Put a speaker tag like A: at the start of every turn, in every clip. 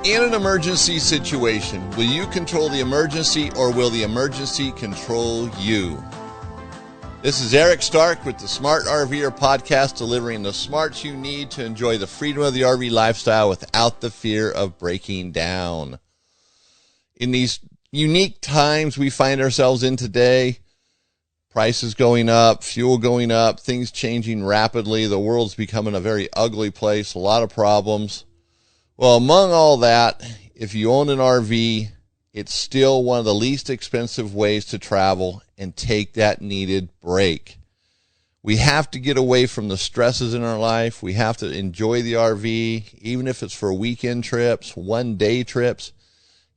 A: In an emergency situation, will you control the emergency or will the emergency control you? This is Eric Stark with the Smart RVer podcast, delivering the smarts you need to enjoy the freedom of the RV lifestyle without the fear of breaking down. In these unique times we find ourselves in today, prices going up, fuel going up, things changing rapidly, the world's becoming a very ugly place, a lot of problems. Well, among all that, if you own an RV, it's still one of the least expensive ways to travel and take that needed break. We have to get away from the stresses in our life. We have to enjoy the RV, even if it's for weekend trips, one-day trips.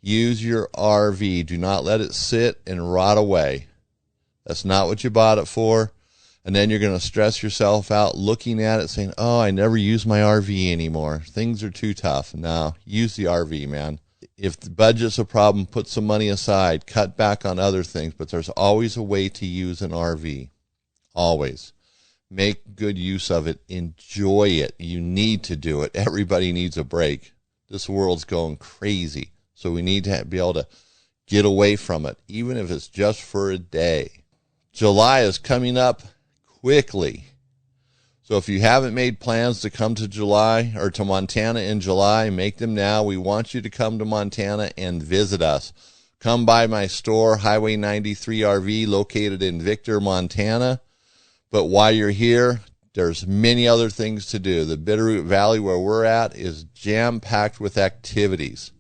A: Use your RV. Do not let it sit and rot away. That's not what you bought it for. And then you're going to stress yourself out looking at it saying, oh, I never use my RV anymore. Things are too tough. No, use the RV, man. If the budget's a problem, put some money aside. Cut back on other things. But there's always a way to use an RV. Always. Make good use of it. Enjoy it. You need to do it. Everybody needs a break. This world's going crazy. So we need to be able to get away from it, even if it's just for a day. July is coming up quickly. So if you haven't made plans to come to July or to Montana in July, make them now. We want you to come to Montana and visit us. Come by my store, Highway 93 RV, located in Victor, Montana. But while you're here, there's many other things to do. The Bitterroot Valley, where we're at, is jam-packed with activities.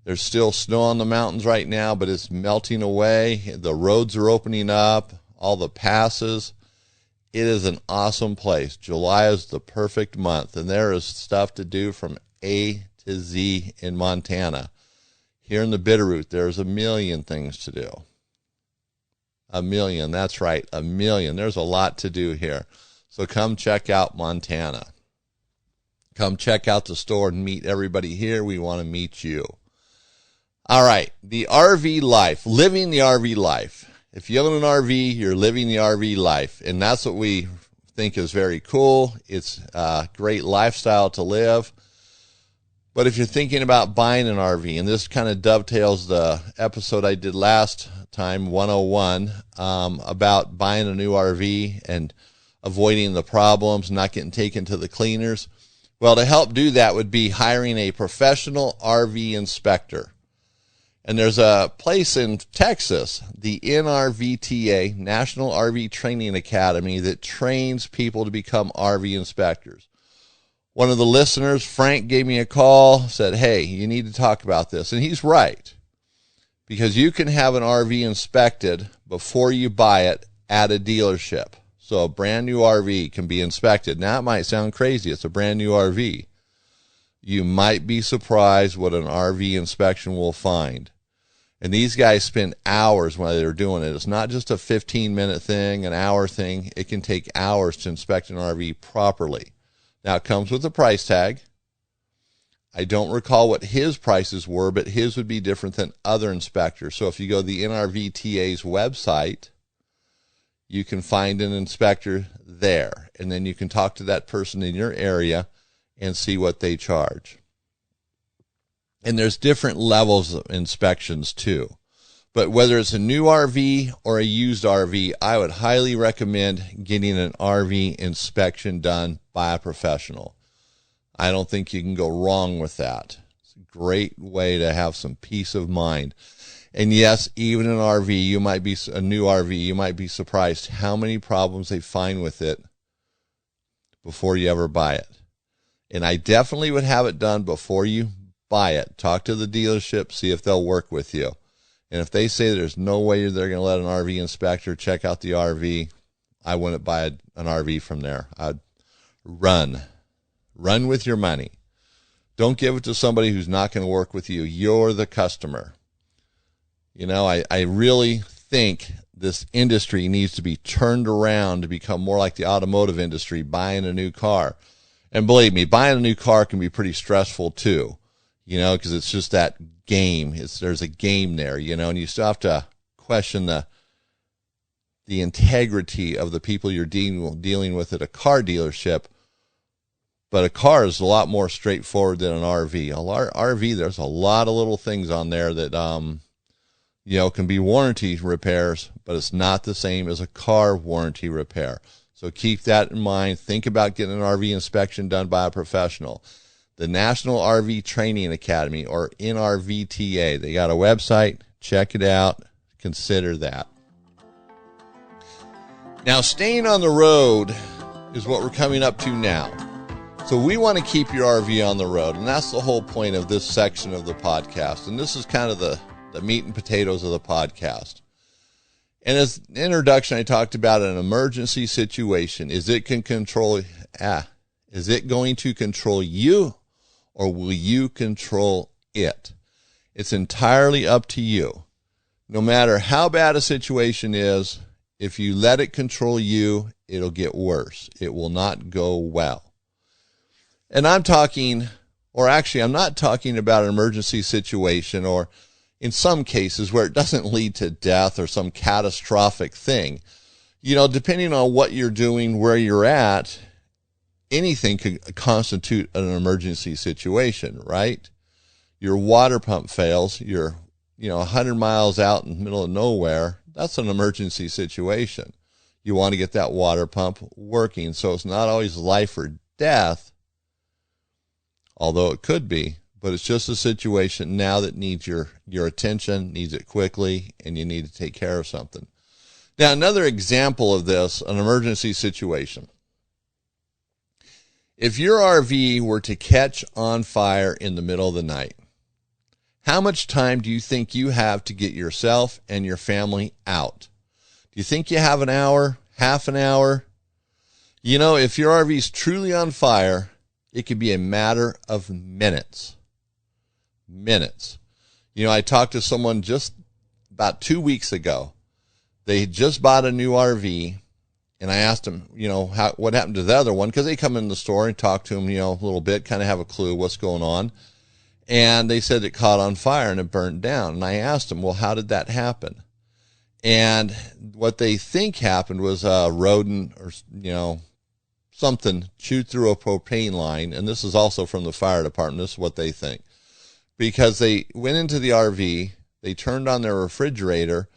A: There's still snow on the mountains right now, but it's melting away. The roads are opening up, all the passes. It is an awesome place. July is the perfect month, and there is stuff to do from A to Z in Montana. Here in the Bitterroot, there's a million things to do. A million, that's right, a million. There's a lot to do here. So come check out Montana. Come check out the store and meet everybody here. We want to meet you. All right, the RV life, living the RV life. If you own an RV, you're living the RV life, and that's what we think is very cool. It's a great lifestyle to live. But if you're thinking about buying an RV, and this kind of dovetails the episode I did last time, 101, about buying a new RV and avoiding the problems, not getting taken to the cleaners. Well, to help do that would be hiring a professional RV inspector. And there's a place in Texas, the NRVTA, National RV Training Academy, that trains people to become RV inspectors. One of the listeners, Frank, gave me a call, said, hey, you need to talk about this. And he's right, because you can have an RV inspected before you buy it at a dealership. So a brand new RV can be inspected. Now, it might sound crazy. It's a brand new RV. You might be surprised what an RV inspection will find. And these guys spend hours while they're doing it. It's not just a 15-minute thing, an hour thing. It can take hours to inspect an RV properly. Now, it comes with a price tag. I don't recall what his prices were, but his would be different than other inspectors. So if you go to the NRVTA's website, you can find an inspector there. And then you can talk to that person in your area and see what they charge. And there's different levels of inspections too. But whether it's a new RV or a used RV, I would highly recommend getting an RV inspection done by a professional. I don't think you can go wrong with that. It's a great way to have some peace of mind. And yes, even an RV, a new RV, you might be surprised how many problems they find with it before you ever buy it. And I definitely would have it done before you buy it. Talk to the dealership, see if they'll work with you. And if they say there's no way they're going to let an RV inspector check out the RV, I wouldn't buy an RV from there. I'd run. Run with your money. Don't give it to somebody who's not going to work with you. You're the customer. You know, I really think this industry needs to be turned around to become more like the automotive industry, buying a new car. And believe me, buying a new car can be pretty stressful too, you know, because it's just that game. There's a game there, you know, and you still have to question the integrity of the people you're dealing with at a car dealership. But a car is a lot more straightforward than an RV. RV, there's a lot of little things on there that, can be warranty repairs, but it's not the same as a car warranty repair. So keep that in mind. Think about getting an RV inspection done by a professional. The National RV Training Academy, or NRVTA, they got a website. Check it out. Consider that. Now, staying on the road is what we're coming up to now. So we want to keep your RV on the road, and that's the whole point of this section of the podcast. And this is kind of the meat and potatoes of the podcast. And as an introduction, I talked about an emergency situation. Is it going to control you, or will you control it? It's entirely up to you. No matter how bad a situation is, if you let it control you, it'll get worse. It will not go well. And I'm not talking about an emergency situation, or in some cases where it doesn't lead to death or some catastrophic thing. Depending on what you're doing, where you're at, anything could constitute an emergency situation, right? Your water pump fails, you're 100 miles out in the middle of nowhere. That's an emergency situation. You want to get that water pump working. So it's not always life or death, although it could be, but it's just a situation now that needs your attention, needs it quickly, and you need to take care of something. Now, another example of this, an emergency situation. If your RV were to catch on fire in the middle of the night, how much time do you think you have to get yourself and your family out? Do you think you have an hour, half an hour? If your RV is truly on fire, it could be a matter of minutes. I talked to someone just about 2 weeks ago. They had just bought a new RV, and I asked them, what happened to the other one? Because they come in the store and talk to them, a little bit, kind of have a clue what's going on. And they said it caught on fire and it burned down. And I asked them, well, how did that happen? And what they think happened was a rodent or, something chewed through a propane line. And this is also from the fire department. This is what they think. Because they went into the RV, they turned on their refrigerator,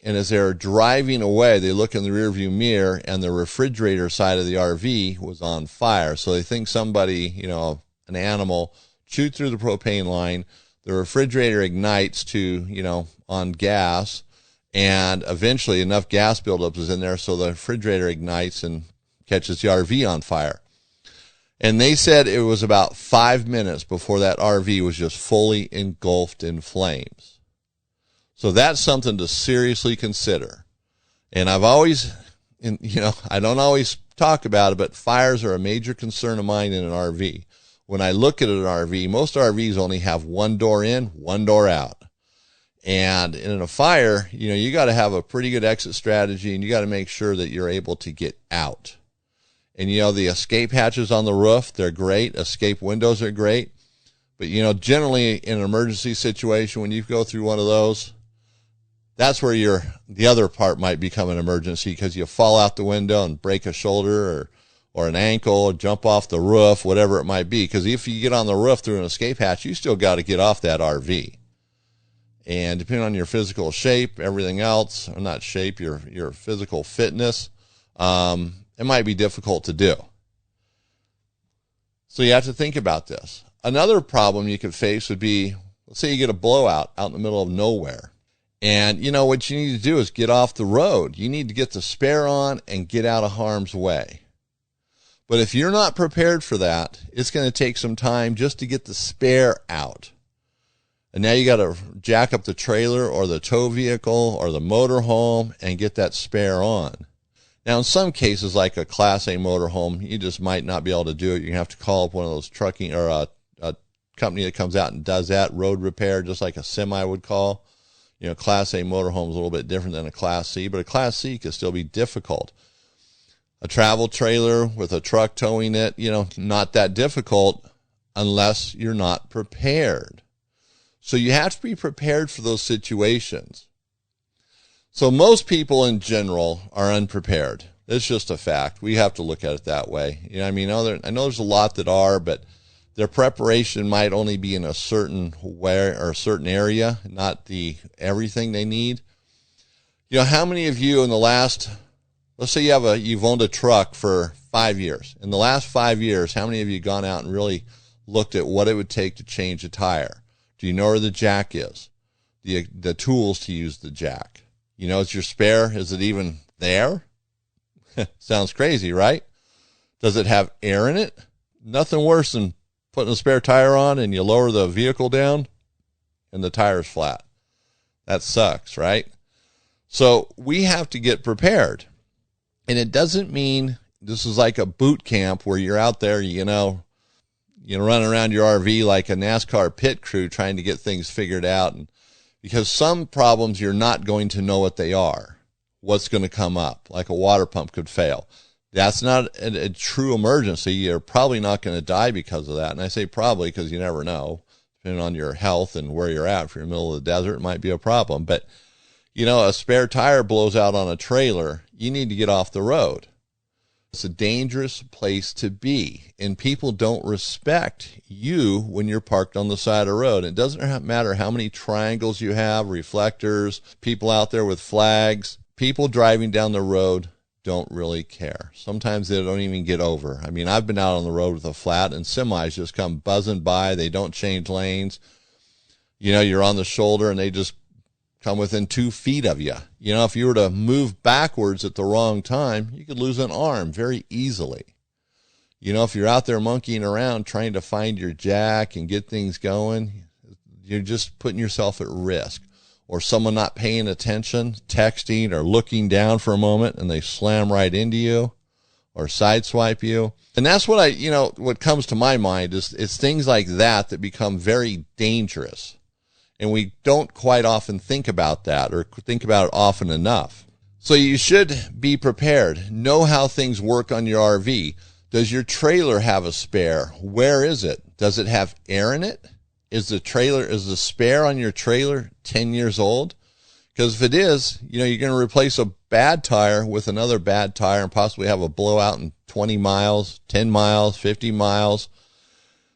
A: and as they were driving away, they look in the rearview mirror, and the refrigerator side of the RV was on fire. So they think somebody, an animal, chewed through the propane line. The refrigerator ignites to, on gas, and eventually enough gas buildup is in there so the refrigerator ignites and catches the RV on fire. And they said it was about 5 minutes before that RV was just fully engulfed in flames. So that's something to seriously consider. And I don't always talk about it, but fires are a major concern of mine in an RV. When I look at an RV, most RVs only have one door in, one door out. And in a fire, you got to have a pretty good exit strategy, and you got to make sure that you're able to get out. And, the escape hatches on the roof, they're great. Escape windows are great. But, generally in an emergency situation, when you go through one of those, that's where the other part might become an emergency, because you fall out the window and break a shoulder or an ankle, or jump off the roof, whatever it might be. Because if you get on the roof through an escape hatch, you still got to get off that RV. And depending on your physical shape, everything else, or not shape, your physical fitness, it might be difficult to do. So you have to think about this. Another problem you could face would be, let's say you get a blowout out in the middle of nowhere. And, what you need to do is get off the road. You need to get the spare on and get out of harm's way. But if you're not prepared for that, it's going to take some time just to get the spare out. And now you got to jack up the trailer or the tow vehicle or the motorhome and get that spare on. Now, in some cases, like a Class A motorhome, you just might not be able to do it. You have to call up one of those trucking or a company that comes out and does that road repair, just like a semi would call. Class A motorhome is a little bit different than a Class C, but a Class C can still be difficult. A travel trailer with a truck towing it, not that difficult unless you're not prepared. So you have to be prepared for those situations. So most people in general are unprepared. It's just a fact. We have to look at it that way. You know, I mean, I know there's a lot that are, but their preparation might only be in a certain way or a certain area, not everything they need. You know, how many of you in the last, let's say you've owned a truck for 5 years. In the last 5 years, how many of you gone out and really looked at what it would take to change a tire? Do you know where the jack is? The tools to use the jack. You know, it's your spare. Is it even there? Sounds crazy, right? Does it have air in it? Nothing worse than putting a spare tire on and you lower the vehicle down and the tire's flat. That sucks, right? So we have to get prepared. And it doesn't mean this is like a boot camp where you're out there, you know, running around your RV like a NASCAR pit crew trying to get things figured out. And because some problems you're not going to know what they are, what's going to come up, like a water pump could fail. That's not a true emergency. You're probably not going to die because of that. And I say probably because you never know, depending on your health and where you're at. If you're in the middle of the desert, it might be a problem. But, you know, a spare tire blows out on a trailer, you need to get off the road. It's a dangerous place to be, and people don't respect you when you're parked on the side of the road. It doesn't matter how many triangles you have, reflectors, people out there with flags. People driving down the road don't really care. Sometimes they don't even get over. I mean, I've been out on the road with a flat, and semis just come buzzing by. They don't change lanes. You know, you're on the shoulder, and they just come within 2 feet of you. You know, if you were to move backwards at the wrong time, you could lose an arm very easily. You know, if you're out there monkeying around trying to find your jack and get things going, you're just putting yourself at risk. Or someone not paying attention, texting or looking down for a moment, and they slam right into you or sideswipe you. And that's what what comes to my mind is things like that become very dangerous. And we don't quite often think about that or think about it often enough. So you should be prepared. Know how things work on your RV. Does your trailer have a spare? Where is it? Does it have air in it? Is the spare on your trailer 10 years old? Because if it is, you know, you're going to replace a bad tire with another bad tire and possibly have a blowout in 20 miles, 10 miles, 50 miles.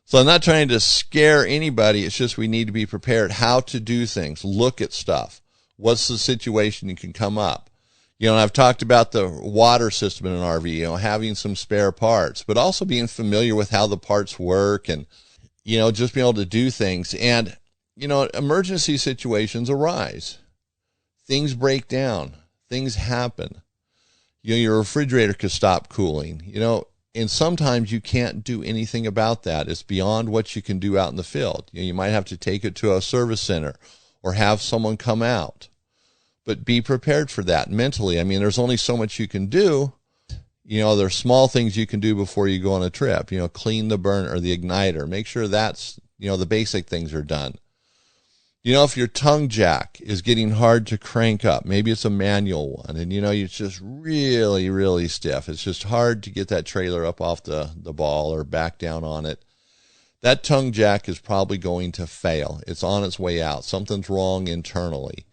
A: So I'm not trying to scare anybody. It's just we need to be prepared how to do things. Look at stuff. What's the situation that can come up? You know, I've talked about the water system in an RV, you know, having some spare parts, but also being familiar with how the parts work and, you know, just being able to do things. And, you know, emergency situations arise. Things break down. Things happen. You know, your refrigerator could stop cooling, you know, and sometimes you can't do anything about that. It's beyond what you can do out in the field. You know, you might have to take it to a service center or have someone come out. But be prepared for that mentally. I mean, there's only so much you can do. You know, there's small things you can do before you go on a trip. You know, clean the burner or the igniter. Make sure that's, you know, the basic things are done. You know, if your tongue jack is getting hard to crank up, maybe it's a manual one, and, you know, it's just really, really stiff. It's just hard to get that trailer up off the ball or back down on it. That tongue jack is probably going to fail. It's on its way out. Something's wrong internally.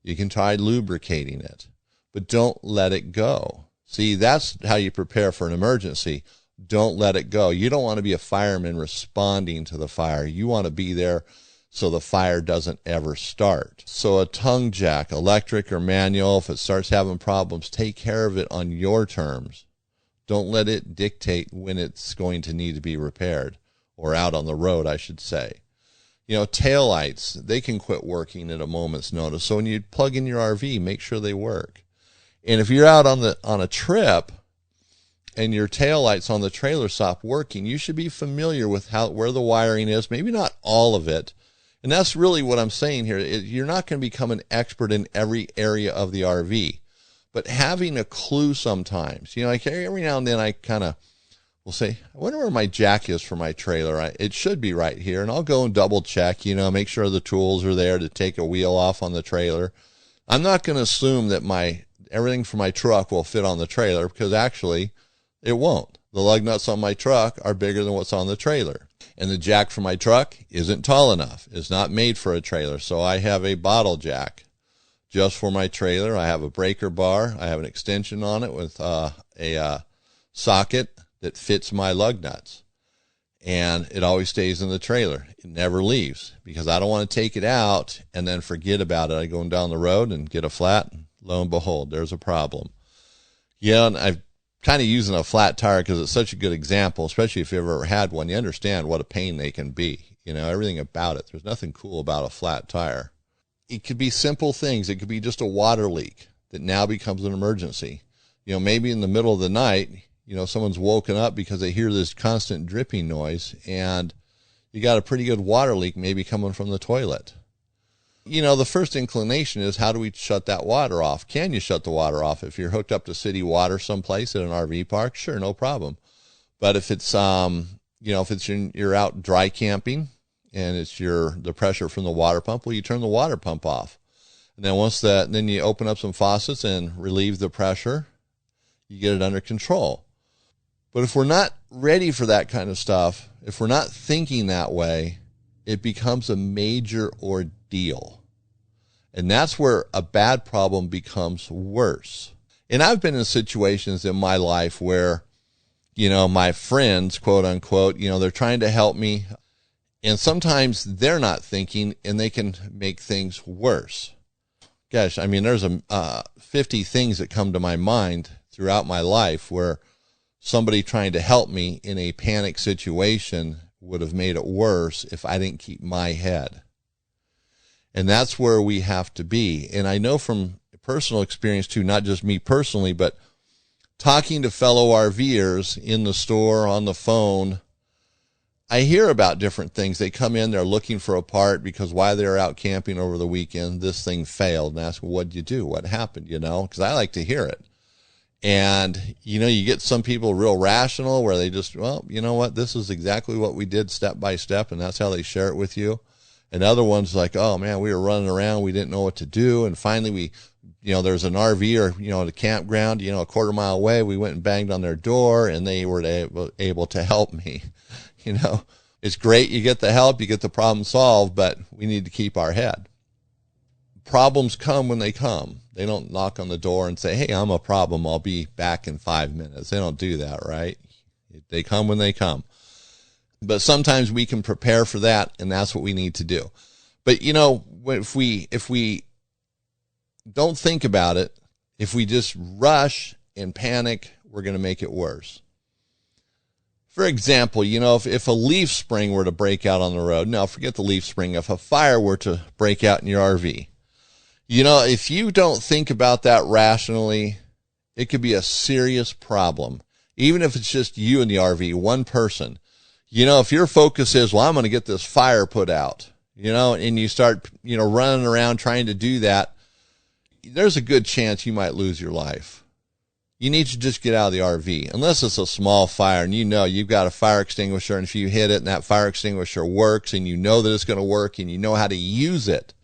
A: You can try lubricating it, but don't let it go. See, that's how you prepare for an emergency. Don't let it go. You don't want to be a fireman responding to the fire. You want to be there so the fire doesn't ever start. So a tongue jack, electric or manual, if it starts having problems, take care of it on your terms. Don't let it dictate when it's going to need to be repaired, or out on the road, I should say. You know, taillights, they can quit working at a moment's notice. So when you plug in your RV, make sure they work. And if you're out on a trip and your taillights on the trailer stop working, you should be familiar with where the wiring is, maybe not all of it. And that's really what I'm saying here. You're not going to become an expert in every area of the RV, but having a clue sometimes, you know, like every now and then I kind of will say, I wonder where my jack is for my trailer. It should be right here. And I'll go and double check, you know, make sure the tools are there to take a wheel off on the trailer. I'm not going to assume that everything for my truck will fit on the trailer, because actually it won't. The lug nuts on my truck are bigger than what's on the trailer. And the jack for my truck isn't tall enough. It's not made for a trailer. So I have a bottle jack just for my trailer. I have a breaker bar. I have an extension on it with a socket that fits my lug nuts. And it always stays in the trailer. It never leaves because I don't want to take it out and then forget about it. I go down the road and get a flat, and lo and behold, there's a problem. Yeah, and I'm kind of using a flat tire because it's such a good example, especially if you've ever had one. You understand what a pain they can be. You know, everything about it. There's nothing cool about a flat tire. It could be simple things. It could be just a water leak that now becomes an emergency. You know, maybe in the middle of the night, you know, someone's woken up because they hear this constant dripping noise, and you got a pretty good water leak maybe coming from the toilet. You know, the first inclination is, how do we shut that water off? Can you shut the water off? If you're hooked up to city water someplace at an RV park, sure, no problem. But if it's, you know, if it's you're out dry camping and it's the pressure from the water pump, well, you turn the water pump off. And then then you open up some faucets and relieve the pressure. You get it under control. But if we're not ready for that kind of stuff, if we're not thinking that way, it becomes a major ordeal. And that's where a bad problem becomes worse. And I've been in situations in my life where, you know, my friends, quote unquote, you know, they're trying to help me. And sometimes they're not thinking, and they can make things worse. Gosh, I mean, there's 50 things that come to my mind throughout my life where somebody trying to help me in a panic situation would have made it worse if I didn't keep my head. And that's where we have to be. And I know from personal experience too, not just me personally, but talking to fellow RVers in the store, on the phone, I hear about different things. They come in, they're looking for a part because while they were out camping over the weekend, this thing failed. And ask, well, what'd you do? What happened? You know, because I like to hear it. And, you know, you get some people real rational where they just, well, you know what, this is exactly what we did step by step, and that's how they share it with you. And other ones like, oh, man, we were running around, we didn't know what to do. And finally there's an RV, or, you know, at a campground, you know, a quarter mile away, we went and banged on their door, and they were able to help me. You know, it's great. You get the help, you get the problem solved, but we need to keep our head. Problems come when they come. They don't knock on the door and say, hey, I'm a problem, I'll be back in 5 minutes. They don't do that, right? They come when they come. But sometimes we can prepare for that, and that's what we need to do. But, you know, if we don't think about it, if we just rush and panic, we're going to make it worse. For example, you know, if a leaf spring were to break out on the road, no, forget the leaf spring. If a fire were to break out in your RV, you know, if you don't think about that rationally, it could be a serious problem. Even if it's just you in the RV, one person. You know, if your focus is, well, I'm going to get this fire put out, you know, and you start, you know, running around trying to do that, there's a good chance you might lose your life. You need to just get out of the RV, unless it's a small fire and you know you've got a fire extinguisher, and if you hit it and that fire extinguisher works and you know that it's going to work and you know how to use it.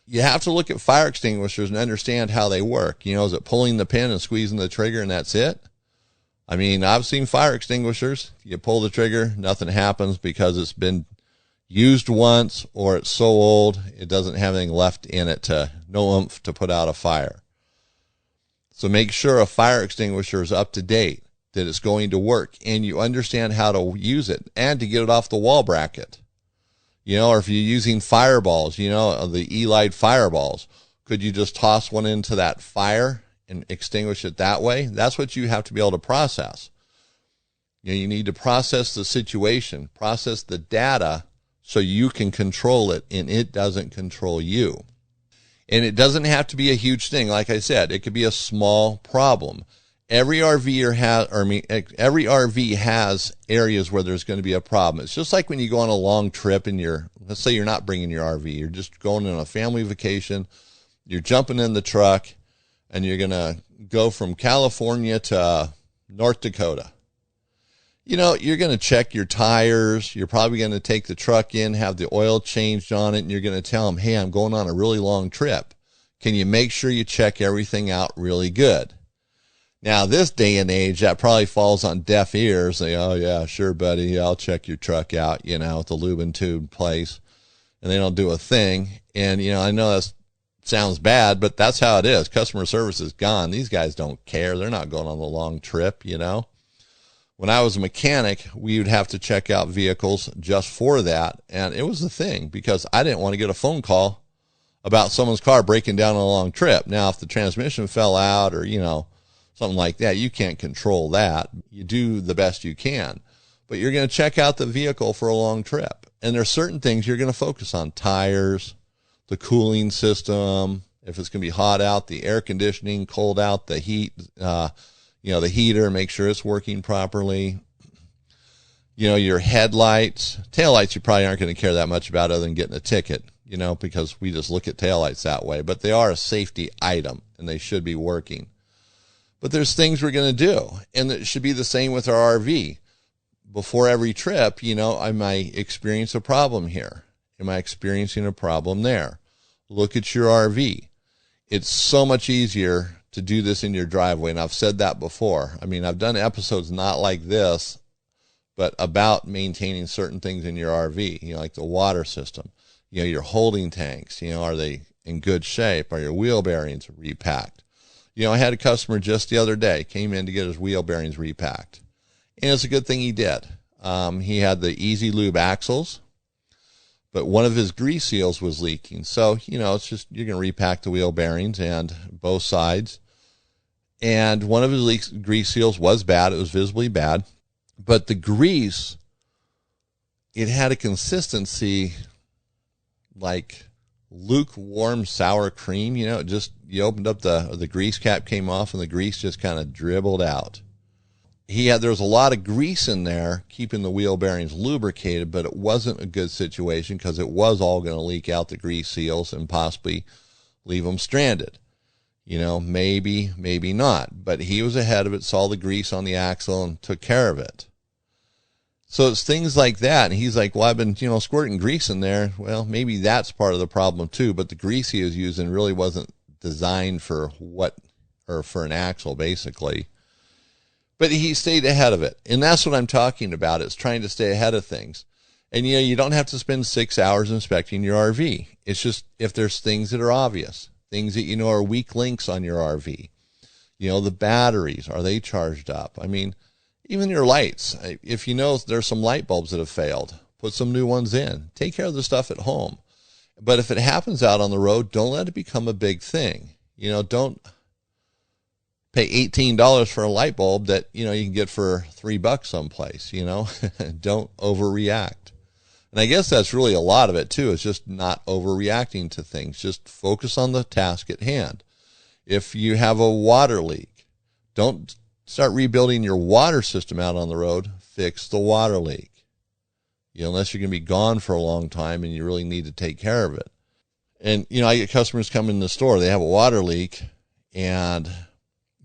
A: You have to look at fire extinguishers and understand how they work. You know, is it pulling the pin and squeezing the trigger and that's it? I mean, I've seen fire extinguishers. You pull the trigger, nothing happens because it's been used once, or it's so old it doesn't have anything left in it no oomph to put out a fire. So make sure a fire extinguisher is up to date, that it's going to work, and you understand how to use it and to get it off the wall bracket. You know, or if you're using fireballs, you know, the E-Lite fireballs, could you just toss one into that fire and extinguish it that way? That's what you have to be able to process. You know, you need to process the situation, process the data so you can control it and it doesn't control you. And it doesn't have to be a huge thing. Like I said, it could be a small problem. Every RV has areas where there's going to be a problem. It's just like when you go on a long trip and let's say you're not bringing your RV, you're just going on a family vacation, you're jumping in the truck, and you're going to go from California to North Dakota. You know, you're going to check your tires. You're probably going to take the truck in, have the oil changed on it, and you're going to tell them, hey, I'm going on a really long trip. Can you make sure you check everything out really good? Now, this day and age, that probably falls on deaf ears. They, oh, yeah, sure, buddy, I'll check your truck out, you know, at the lube and tube place. And they don't do a thing. And, you know, I know that's sounds bad, but that's how it is. Customer service is gone. These guys don't care. They're not going on the long trip, you know. When I was a mechanic, we would have to check out vehicles just for that. And it was the thing because I didn't want to get a phone call about someone's car breaking down on a long trip. Now, if the transmission fell out or, you know, something like that, you can't control that. You do the best you can, but you're going to check out the vehicle for a long trip. And there's certain things you're going to focus on: tires, the cooling system, if it's going to be hot out, the air conditioning, cold out, the heat, the heater, make sure it's working properly. You know, your headlights, taillights, you probably aren't going to care that much about other than getting a ticket, you know, because we just look at taillights that way, but they are a safety item and they should be working. But there's things we're going to do, and it should be the same with our RV. Before every trip, you know, I might experience a problem here. Am I experiencing a problem there? Look at your RV. It's so much easier to do this in your driveway, and I've said that before. I mean, I've done episodes not like this, but about maintaining certain things in your RV, you know, like the water system, you know, your holding tanks, you know, are they in good shape? Are your wheel bearings repacked? You know, I had a customer just the other day, came in to get his wheel bearings repacked. And it's a good thing he did. He had the Easy Lube axles, but one of his grease seals was leaking. So, you know, it's just, you're going to repack the wheel bearings and both sides. And one of his grease seals was bad. It was visibly bad. But the grease, it had a consistency like lukewarm sour cream. You know, it just, you opened up the grease cap came off and the grease just kind of dribbled out. There was a lot of grease in there keeping the wheel bearings lubricated, but it wasn't a good situation because it was all going to leak out the grease seals and possibly leave them stranded. You know, maybe not, but he was ahead of it, saw the grease on the axle and took care of it. So it's things like that. And he's like, well, I've been, you know, squirting grease in there. Well, maybe that's part of the problem too, but the grease he was using really wasn't designed for an axle basically. But he stayed ahead of it. And that's what I'm talking about. It's trying to stay ahead of things. And, you know, you don't have to spend 6 hours inspecting your RV. It's just if there's things that are obvious, things that you know are weak links on your RV. You know, the batteries, are they charged up? I mean, even your lights. If you know there's some light bulbs that have failed, put some new ones in. Take care of the stuff at home. But if it happens out on the road, don't let it become a big thing. You know, don't pay $18 for a light bulb that, you know, you can get for $3 someplace, you know. Don't overreact. And I guess that's really a lot of it too, is just not overreacting to things. Just focus on the task at hand. If you have a water leak, don't start rebuilding your water system out on the road. Fix the water leak. You know, unless you're going to be gone for a long time and you really need to take care of it. And, you know, I get customers come in the store, they have a water leak and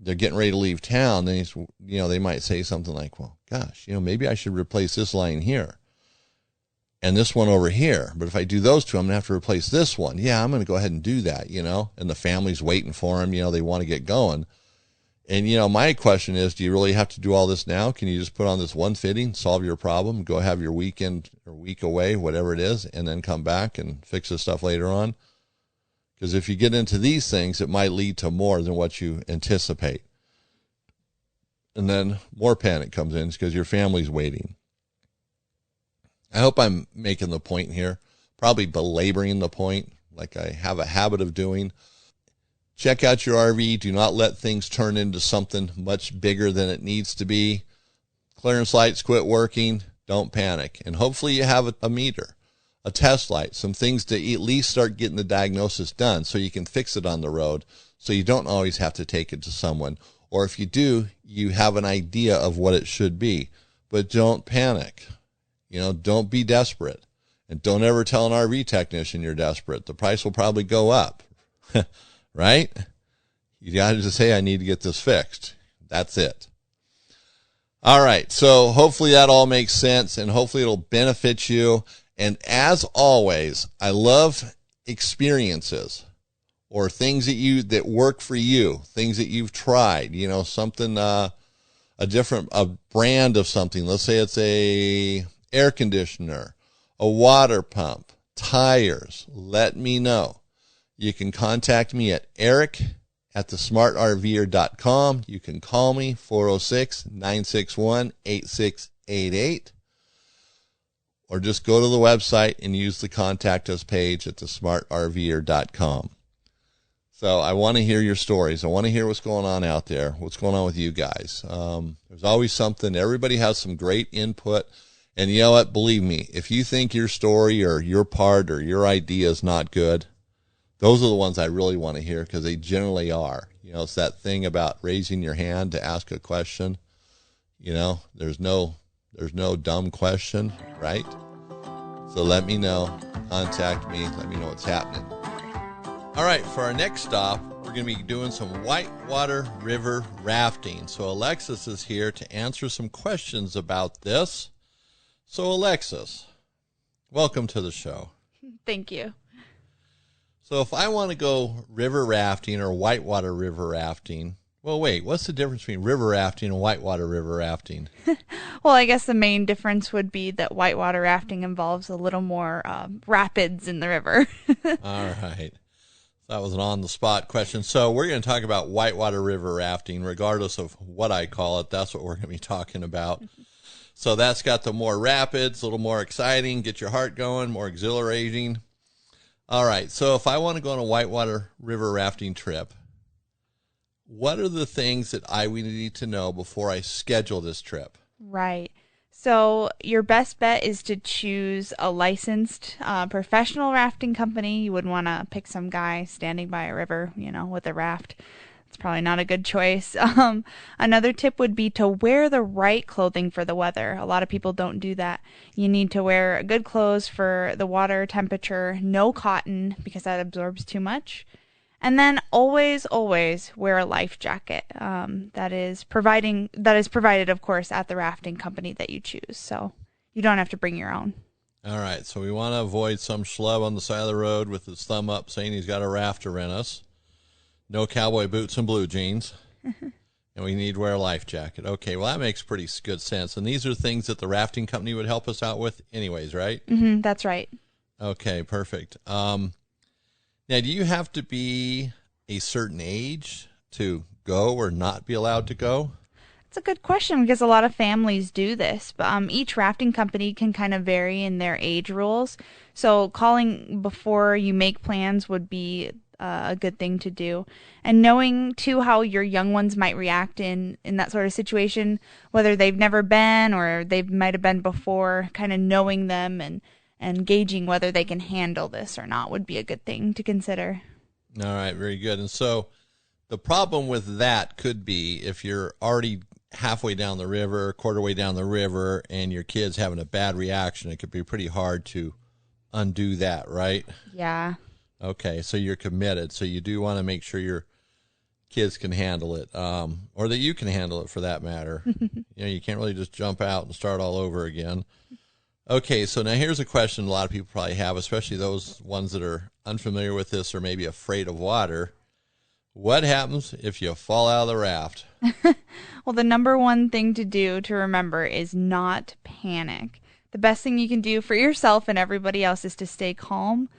A: they're getting ready to leave town. Then, you know, they might say something like, well, gosh, you know, maybe I should replace this line here and this one over here. But if I do those two, I'm going to have to replace this one. Yeah, I'm going to go ahead and do that, you know, and the family's waiting for them. You know, they want to get going. And, you know, my question is, do you really have to do all this now? Can you just put on this one fitting, solve your problem, go have your weekend or week away, whatever it is, and then come back and fix this stuff later on? Because if you get into these things, it might lead to more than what you anticipate. And then more panic comes in because your family's waiting. I hope I'm making the point here, probably belaboring the point like I have a habit of doing. Check out your RV. Do not let things turn into something much bigger than it needs to be. Clearance lights quit working. Don't panic. And hopefully you have a meter, a test light, some things to at least start getting the diagnosis done so you can fix it on the road so you don't always have to take it to someone. Or if you do, you have an idea of what it should be. But don't panic. You know, don't be desperate. And don't ever tell an RV technician you're desperate. The price will probably go up. Right? You got to just say, I need to get this fixed. That's it. All right. So hopefully that all makes sense and hopefully it'll benefit you. And as always, I love experiences or things that work for you, things that you've tried, you know, something, a brand of something. Let's say it's a air conditioner, a water pump, tires. Let me know. You can contact me at eric@thesmartrver.com. You can call me 406-961-8688. Or just go to the website and use the contact us page at thesmartrver.com. So I want to hear your stories. I want to hear what's going on out there, what's going on with you guys. There's always something. Everybody has some great input. And you know what? Believe me, if you think your story or your part or your idea is not good, those are the ones I really want to hear, because they generally are. You know, it's that thing about raising your hand to ask a question. You know, there's no dumb question, right? So let me know. Contact me. Let me know what's happening. All right, for our next stop, we're going to be doing some whitewater river rafting. So Alexis is here to answer some questions about this. So Alexis, welcome to the show.
B: Thank you.
A: So if I want to go river rafting or whitewater river rafting, well, wait, what's the difference between river rafting and whitewater river rafting?
B: Well, I guess the main difference would be that whitewater rafting involves a little more rapids in the river.
A: All right. That was an on-the-spot question. So we're going to talk about whitewater river rafting, regardless of what I call it. That's what we're going to be talking about. So that's got the more rapids, a little more exciting, get your heart going, more exhilarating. All right. So if I want to go on a whitewater river rafting trip, what are the things that I would need to know before I schedule this trip?
B: Right. So your best bet is to choose a licensed professional rafting company. You wouldn't want to pick some guy standing by a river, with a raft. It's probably not a good choice. Another tip would be to wear the right clothing for the weather. A lot of people don't do that. You need to wear good clothes for the water temperature, no cotton because that absorbs too much. And then always wear a life jacket. That is provided, of course, at the rafting company that you choose. So you don't have to bring your own.
A: All right. So we want to avoid some schlub on the side of the road with his thumb up saying he's got a raft to rent us. No cowboy boots and blue jeans. And we need to wear a life jacket. Okay. Well, that makes pretty good sense. And these are things that the rafting company would help us out with anyways, right?
B: Mm-hmm, that's right.
A: Okay. Perfect. Now, do you have to be a certain age to go or not be allowed to go?
B: That's a good question because a lot of families do this, but each rafting company can kind of vary in their age rules. So calling before you make plans would be a good thing to do. And knowing, too, how your young ones might react in that sort of situation, whether they've never been or they might have been before, kind of knowing them and gauging whether they can handle this or not would be a good thing to consider.
A: All right, very good. And so the problem with that could be if you're already halfway down the river, quarter way down the river, and your kid's having a bad reaction, it could be pretty hard to undo that, right?
B: Yeah.
A: Okay, so you're committed. So you do want to make sure your kids can handle it, or that you can handle it for that matter. You can't really just jump out and start all over again. Okay, so now here's a question a lot of people probably have, especially those ones that are unfamiliar with this or maybe afraid of water. What happens if you fall out of the raft?
B: Well, the number one thing to do to remember is not panic. The best thing you can do for yourself and everybody else is to stay calm.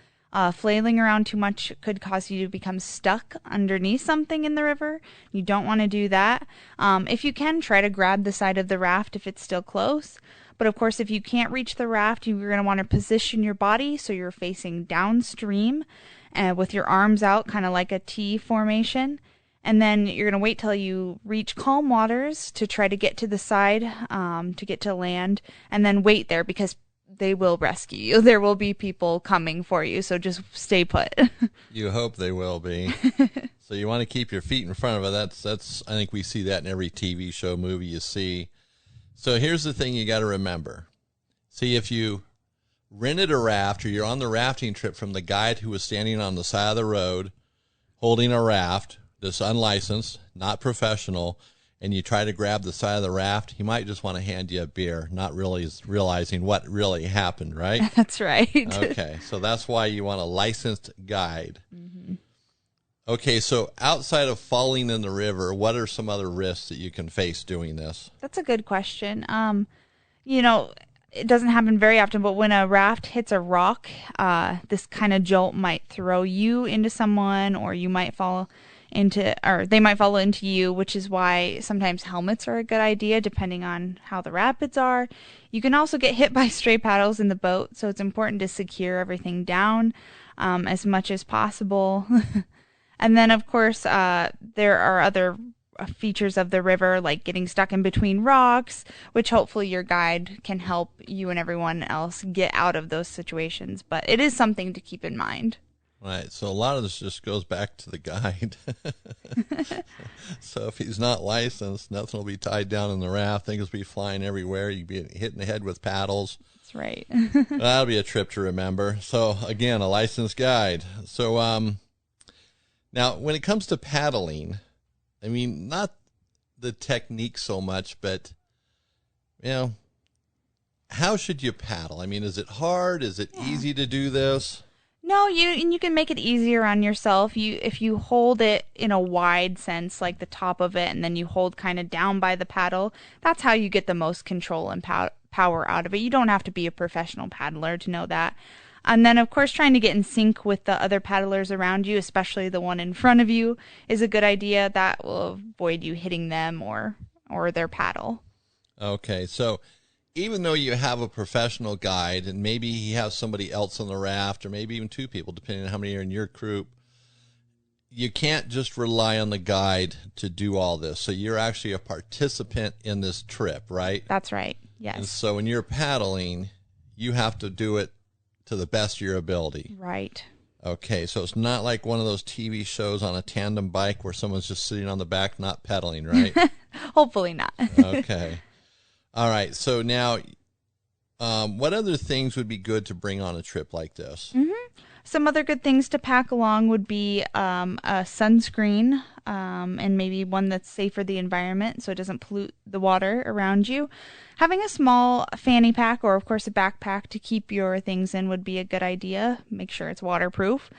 B: Flailing around too much could cause you to become stuck underneath something in the river. You don't want to do that. If you can, try to grab the side of the raft if it's still close. But of course, if you can't reach the raft, you're going to want to position your body so you're facing downstream with your arms out, kind of like a T formation. And then you're going to wait till you reach calm waters to try to get to the side, to get to land, and then wait there because they will rescue you. There will be people coming for you, so just stay put.
A: You hope they will be. So you want to keep your feet in front of it. That's I think we see that in every TV show, movie you see. So here's the thing you got to remember. See, if you rented a raft or you're on the rafting trip from the guide who was standing on the side of the road holding a raft that's unlicensed, not professional, and you try to grab the side of the raft, he might just want to hand you a beer, not really realizing what really happened, right?
B: That's right.
A: Okay, so that's why you want a licensed guide. Mm-hmm. Okay, so outside of falling in the river, what are some other risks that you can face doing this?
B: That's a good question. it doesn't happen very often, but when a raft hits a rock, this kind of jolt might throw you into someone, or you might fall into, or they might fall into you, which is why sometimes helmets are a good idea depending on how the rapids are. You can also get hit by stray paddles in the boat, so it's important to secure everything down as much as possible. And then, of course, there are other features of the river, like getting stuck in between rocks, which hopefully your guide can help you and everyone else get out of those situations. But it is something to keep in mind.
A: Right. So a lot of this just goes back to the guide. So if he's not licensed, nothing will be tied down in the raft. Things will be flying everywhere. You'd be hit in the head with paddles.
B: That's right.
A: That'll be a trip to remember. So again, a licensed guide. So now when it comes to paddling, I mean, not the technique so much, but, you know, how should you paddle? I mean, is it hard? Is it easy to do this?
B: No, you can make it easier on yourself. If you hold it in a wide sense, like the top of it, and then you hold kind of down by the paddle, that's how you get the most control and power out of it. You don't have to be a professional paddler to know that. And then, of course, trying to get in sync with the other paddlers around you, especially the one in front of you, is a good idea. That will avoid you hitting them or their paddle.
A: Okay, so even though you have a professional guide, and maybe he has somebody else on the raft, or maybe even two people, depending on how many are in your group, you can't just rely on the guide to do all this. So you're actually a participant in this trip, right?
B: That's right, yes.
A: And so when you're paddling, you have to do it to the best of your ability.
B: Right.
A: Okay, so it's not like one of those TV shows on a tandem bike where someone's just sitting on the back not pedaling, right?
B: Hopefully not.
A: Okay. All right, so now what other things would be good to bring on a trip like this?
B: Mm-hmm. Some other good things to pack along would be a sunscreen and maybe one that's safe for the environment so it doesn't pollute the water around you. Having a small fanny pack or, of course, a backpack to keep your things in would be a good idea. Make sure it's waterproof.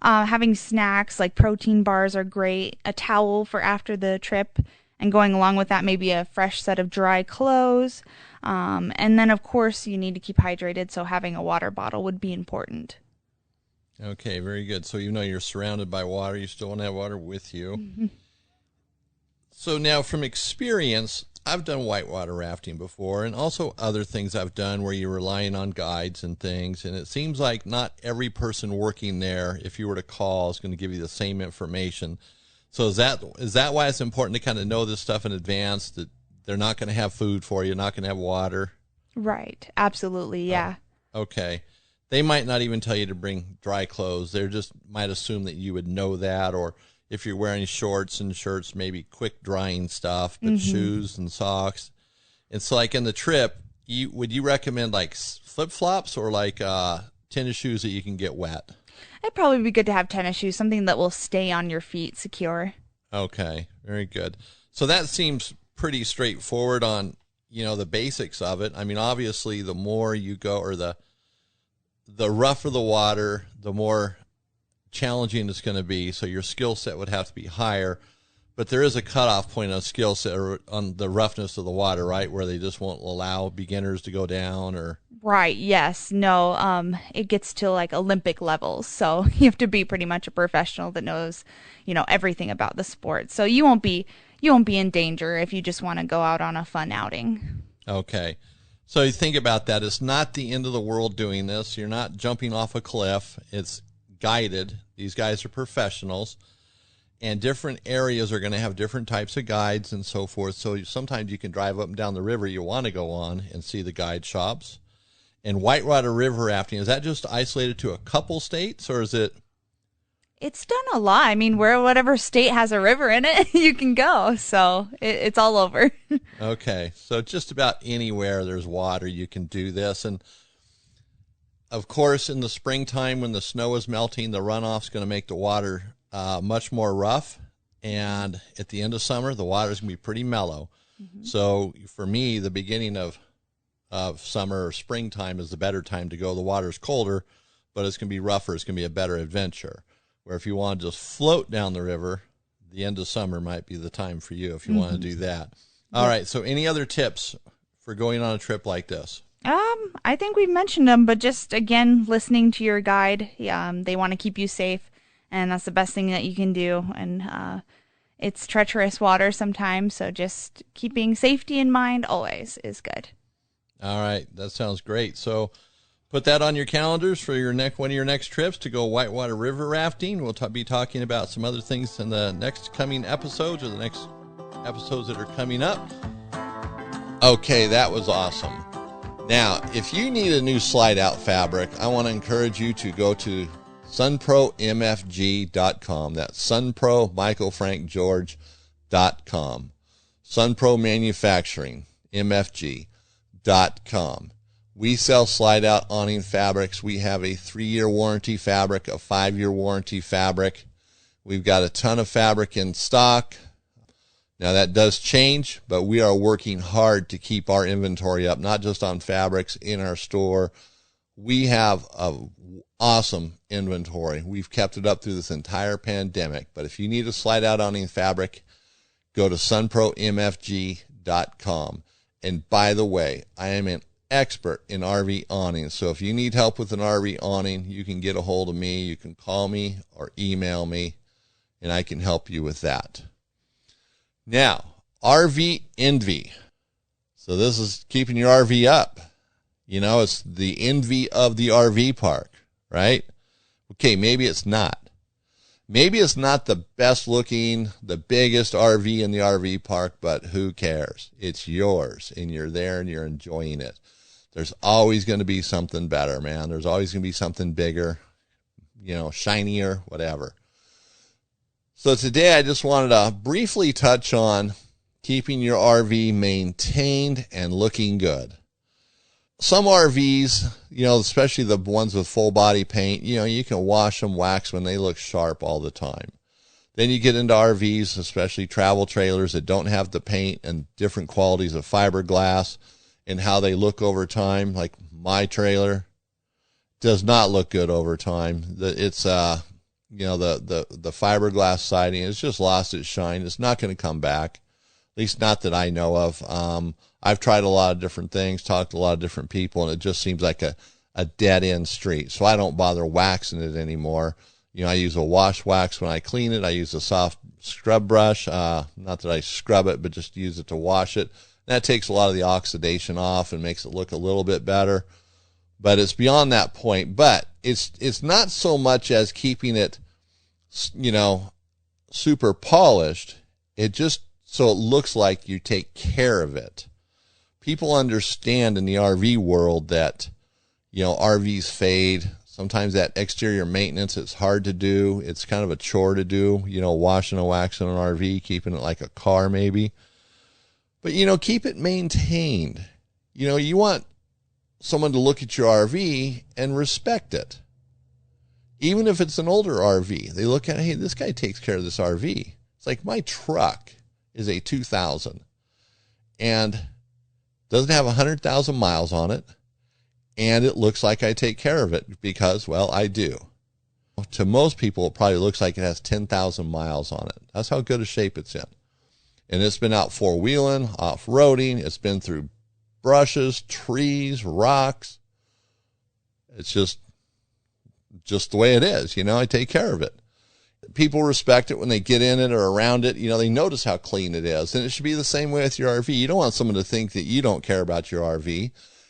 B: Having snacks like protein bars are great. A towel for after the trip. And going along with that, maybe a fresh set of dry clothes. And then, of course, you need to keep hydrated, so having a water bottle would be important.
A: Okay, very good. So even though you're surrounded by water, you still want to have water with you. Mm-hmm. So now from experience, I've done whitewater rafting before, and also other things I've done where you're relying on guides and things, and it seems like not every person working there, if you were to call, is going to give you the same information. So is that why it's important to kind of know this stuff in advance, that they're not going to have food for you, not going to have water?
B: Right. Absolutely. Yeah.
A: Okay. They might not even tell you to bring dry clothes. They just might assume that you would know that, or if you're wearing shorts and shirts, maybe quick drying stuff, but shoes and socks. And so like in the trip, would you recommend like flip-flops or like tennis shoes that you can get wet?
B: It'd probably be good to have tennis shoes, something that will stay on your feet secure. Okay,
A: very good. So that seems pretty straightforward on, the basics of it. I mean, obviously, the more you go, or the rougher the water, the more challenging it's going to be. So your skill set would have to be higher. But there is a cutoff point on skill set, or on the roughness of the water, right, where they just won't allow beginners to go down, or...
B: Right, yes. No, it gets to like Olympic levels. So you have to be pretty much a professional that knows, everything about the sport. So you won't be in danger if you just want to go out on a fun outing.
A: Okay. So you think about that. It's not the end of the world doing this. You're not jumping off a cliff. It's guided. These guys are professionals. And different areas are going to have different types of guides and so forth. So sometimes you can drive up and down the river you want to go on and see the guide shops. And whitewater river rafting, is that just isolated to a couple states, or is it?
B: It's done a lot. I mean, whatever state has a river in it, you can go. So it's all over.
A: Okay. So just about anywhere there's water, you can do this. And of course, in the springtime when the snow is melting, the runoff's going to make the water much more rough. And at the end of summer, the water's going to be pretty mellow. Mm-hmm. So for me, the beginning of summer or springtime is the better time to go. The water's colder, but it's going to be rougher. It's going to be a better adventure. Where if you want to just float down the river, the end of summer might be the time for you if you want to do that. All right. So any other tips for going on a trip like this?
B: I think we've mentioned them, but just again, listening to your guide. They want to keep you safe, and that's the best thing that you can do. And it's treacherous water sometimes, so just keeping safety in mind always is good.
A: All right, that sounds great. So put that on your calendars for one of your next trips to go whitewater river rafting. We'll be talking about some other things in the next coming episodes, or the next episodes that are coming up. Okay, that was awesome. Now, if you need a new slide out fabric, I want to encourage you to go to sunpromfg.com. That's sunpromichaelfrankgeorge.com. Sunpro Manufacturing, MFG.com. We sell slide out awning fabrics. We have a 3-year warranty fabric, a 5-year warranty fabric. We've got a ton of fabric in stock. Now that does change, but we are working hard to keep our inventory up, not just on fabrics in our store. We have an awesome inventory. We've kept it up through this entire pandemic. But if you need a slide out awning fabric, go to sunpromfg.com. And by the way, I am an expert in RV awnings. So if you need help with an RV awning, you can get a hold of me. You can call me or email me, and I can help you with that. Now, RV envy. So this is keeping your RV up. You know, it's the envy of the RV park, right? Okay, maybe it's not. Maybe it's not the best looking, the biggest RV in the RV park, but who cares? It's yours, and you're there and you're enjoying it. There's always going to be something better, man. There's always going to be something bigger, shinier, whatever. So today I just wanted to briefly touch on keeping your RV maintained and looking good. Some RVs, especially the ones with full body paint, you can wash them, wax them, and they look sharp all the time. Then you get into RVs, especially travel trailers that don't have the paint and different qualities of fiberglass and how they look over time. Like my trailer does not look good over time. It's the fiberglass siding has just lost its shine. It's not going to come back, at least not that I know of. I've tried a lot of different things, talked to a lot of different people, and it just seems like a dead-end street. So I don't bother waxing it anymore. I use a wash wax when I clean it. I use a soft scrub brush. Not that I scrub it, but just use it to wash it. That takes a lot of the oxidation off and makes it look a little bit better. But it's beyond that point. But it's not so much as keeping it, super polished. It just so it looks like you take care of it. People understand in the RV world that, RVs fade. Sometimes that exterior maintenance, it's hard to do. It's kind of a chore to do, washing and waxing an RV, keeping it like a car maybe. But, keep it maintained. You want someone to look at your RV and respect it. Even if it's an older RV, they look at it, hey, this guy takes care of this RV. It's like my truck is a 2000 and doesn't have 100,000 miles on it, and it looks like I take care of it because, well, I do. To most people, it probably looks like it has 10,000 miles on it. That's how good a shape it's in. And it's been out four-wheeling, off-roading. It's been through brushes, trees, rocks. It's just the way it is. I take care of it. People respect it when they get in it or around it. They notice how clean it is. And it should be the same way with your RV. You don't want someone to think that you don't care about your RV.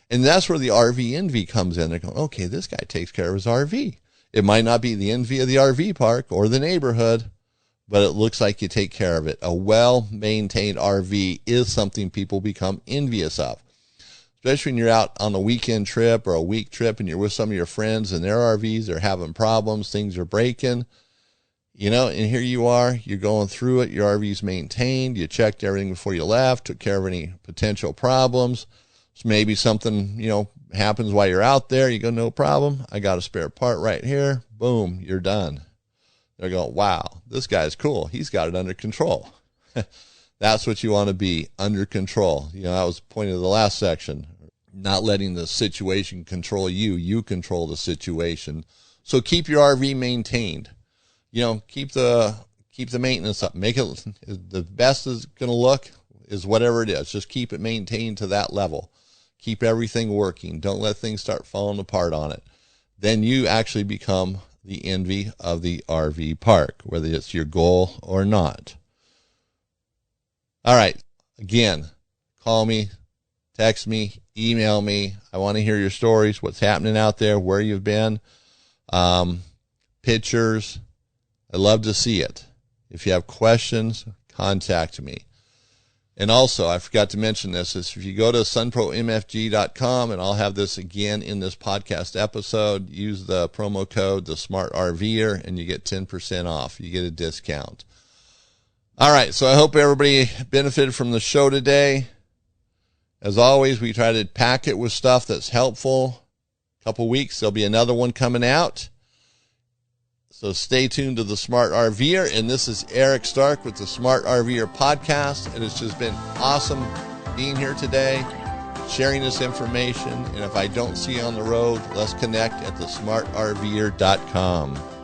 A: And that's where the RV envy comes in. They're going, okay, this guy takes care of his RV. It might not be the envy of the RV park or the neighborhood, but it looks like you take care of it. A well-maintained RV is something people become envious of. Especially when you're out on a weekend trip or a week trip and you're with some of your friends and their RVs are having problems, things are breaking. And here you are, you're going through it, your RV's maintained, you checked everything before you left, took care of any potential problems. So maybe something, happens while you're out there, you go, no problem, I got a spare part right here, boom, you're done. They're going, wow, this guy's cool, he's got it under control. That's what you want to be, under control. That was the point of the last section, not letting the situation control you, you control the situation. So keep your RV maintained. Keep the maintenance up. Make it the best it's going to look is whatever it is. Just keep it maintained to that level. Keep everything working. Don't let things start falling apart on it. Then you actually become the envy of the RV park, whether it's your goal or not. All right. Again, call me, text me, email me. I want to hear your stories, what's happening out there, where you've been, pictures. I'd love to see it. If you have questions, contact me. And also, I forgot to mention this, is if you go to sunpromfg.com, and I'll have this again in this podcast episode, use the promo code, the Smart RVer, and you get 10% off. You get a discount. All right, so I hope everybody benefited from the show today. As always, we try to pack it with stuff that's helpful. A couple weeks, there'll be another one coming out. So stay tuned to the Smart RVer, and this is Eric Stark with the Smart RVer podcast, and it's just been awesome being here today, sharing this information, and if I don't see you on the road, let's connect at thesmartrver.com.